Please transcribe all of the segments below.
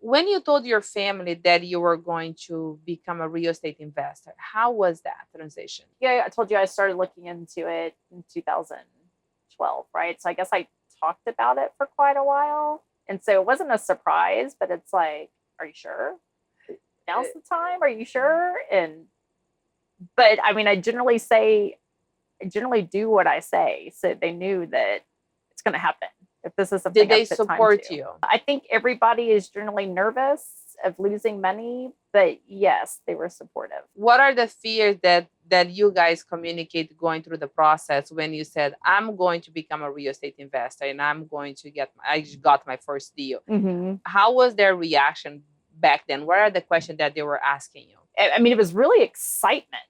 When you told your family that you were going to become a real estate investor, how was that transition? Yeah, I told you I started looking into it in 2012, right? So I guess I talked about it for quite a while. And so it wasn't a surprise, but it's like, are you sure? Now's the time. Are you sure? But I mean, I generally do what I say. So they knew that it's going to happen if this is something Did they I've put time support to. you? I think everybody is generally nervous of losing money, but yes, they were supportive. What are the fears that you guys communicate going through the process when you said, I'm going to become a real estate investor and I'm going to I got my first deal? Mm-hmm. How was their reaction back then? What are the questions that they were asking you? I mean, it was really excitement,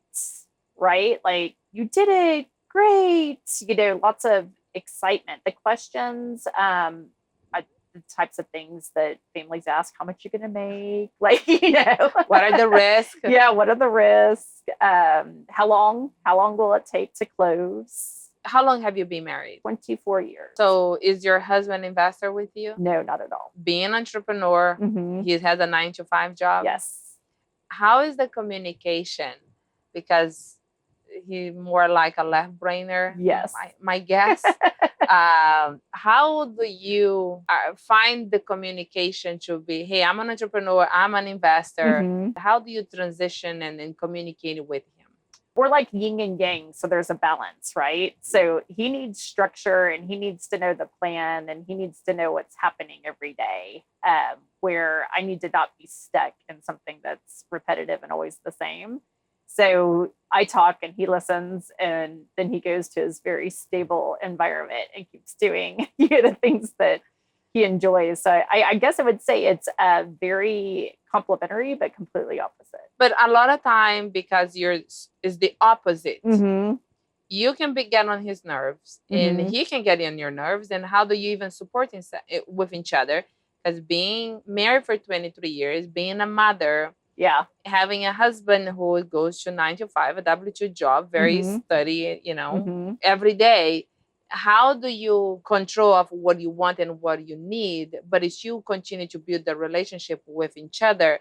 right? Like, you did it, great. Lots of excitement. The questions, the types of things that families ask: how much you're going to make, like, What are the risks? Yeah, what are the risks? How long will it take to close? How long have you been married? 24 years. So is your husband investor with you? No, not at all. Being an entrepreneur, he has a 9-to-5 job. Yes. How is the communication? Because he's more like a left brainer. Yes. My guess. How do you find the communication to be, hey, I'm an entrepreneur, I'm an investor. How do you transition and communicate with him? We're like yin and yang, so there's a balance, right? So he needs structure and he needs to know the plan and he needs to know what's happening every day, where I need to not be stuck in something that's repetitive and always the same. So I talk and he listens, and then he goes to his very stable environment and keeps doing the things that he enjoys. So I guess I would say it's very complementary, but completely opposite. But a lot of time, because is the opposite. You can get on his nerves, and he can get on your nerves. And how do you even support with each other? Because being married for 23 years, being a mother, having a husband who goes to 9-to-5, a W-2 job, very steady, every day. How do you control of what you want and what you need, but it's you continue to build the relationship with each other,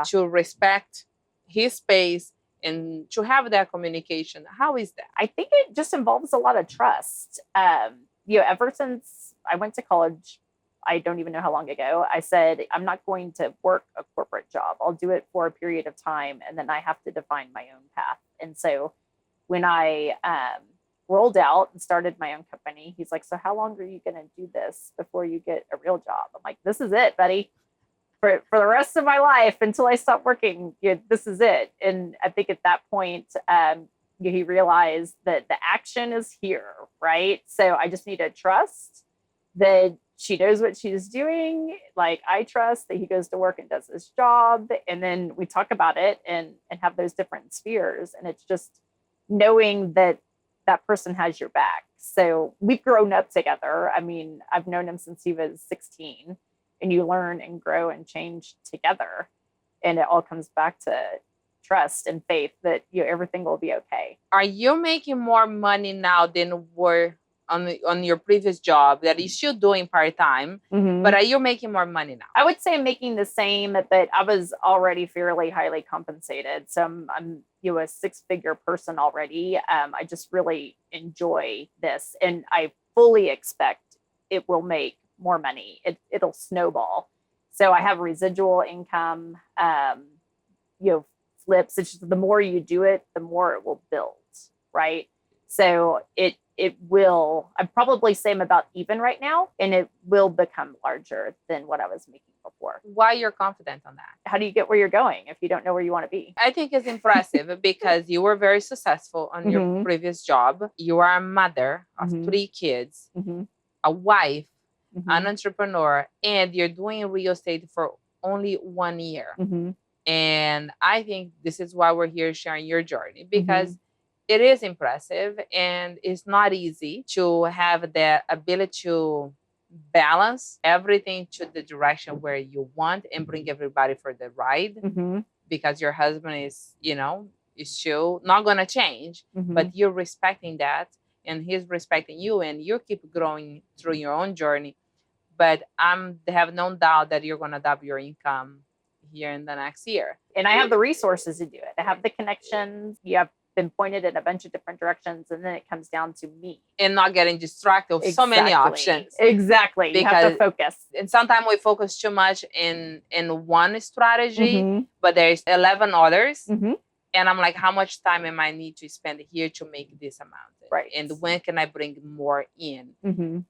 to respect his space and to have that communication? How is that? I think it just involves a lot of trust. Ever since I went to college, I don't even know how long ago, I said, I'm not going to work a corporate job. I'll do it for a period of time, and then I have to define my own path. And so when I rolled out and started my own company, he's like, so how long are you going to do this before you get a real job? I'm like, this is it, buddy. For the rest of my life until I stop working, this is it. And I think at that point, he realized that the action is here, right? So I just need to trust that she knows what she's doing. Like, I trust that he goes to work and does his job. And then we talk about it and have those different spheres. And it's just knowing that that person has your back. So we've grown up together. I mean, I've known him since he was 16, and you learn and grow and change together. And it all comes back to trust and faith that everything will be okay. Are you making more money now than were on your previous job that you're still doing part-time, but are you making more money now? I would say I'm making the same, but I was already fairly highly compensated. So I'm a 6-figure person already. I just really enjoy this, and I fully expect it will make more money. It'll snowball. So I have residual income, flips. It's just the more you do it, the more it will build, right? So it will, I'd probably say I'm about even right now, and it will become larger than what I was making before. Why you're confident on that? How do you get where you're going if you don't know where you want to be? I think it's impressive because you were very successful on your previous job. You are a mother of 3 kids, a wife, an entrepreneur, and you're doing real estate for only 1 year. And I think this is why we're here sharing your journey, because it is impressive, and it's not easy to have the ability to balance everything to the direction where you want and bring everybody for the ride, because your husband is, is still not going to change, but you're respecting that, and he's respecting you, and you keep growing through your own journey. but they have no doubt that you're going to double your income here in the next year. And I have the resources to do it. I have the connections. You have been pointed in a bunch of different directions, and then it comes down to me. And not getting distracted with so many options. Exactly. You have to focus. And sometimes we focus too much in one strategy, but there's 11 others. And I'm like, how much time am I need to spend here to make this amount? Right. And when can I bring more in?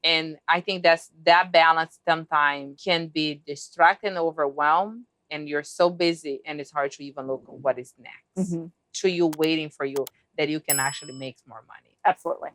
And I think that balance sometimes can be distracted and overwhelmed. And you're so busy and it's hard to even look at what is next. To you waiting for you that you can actually make more money. Absolutely.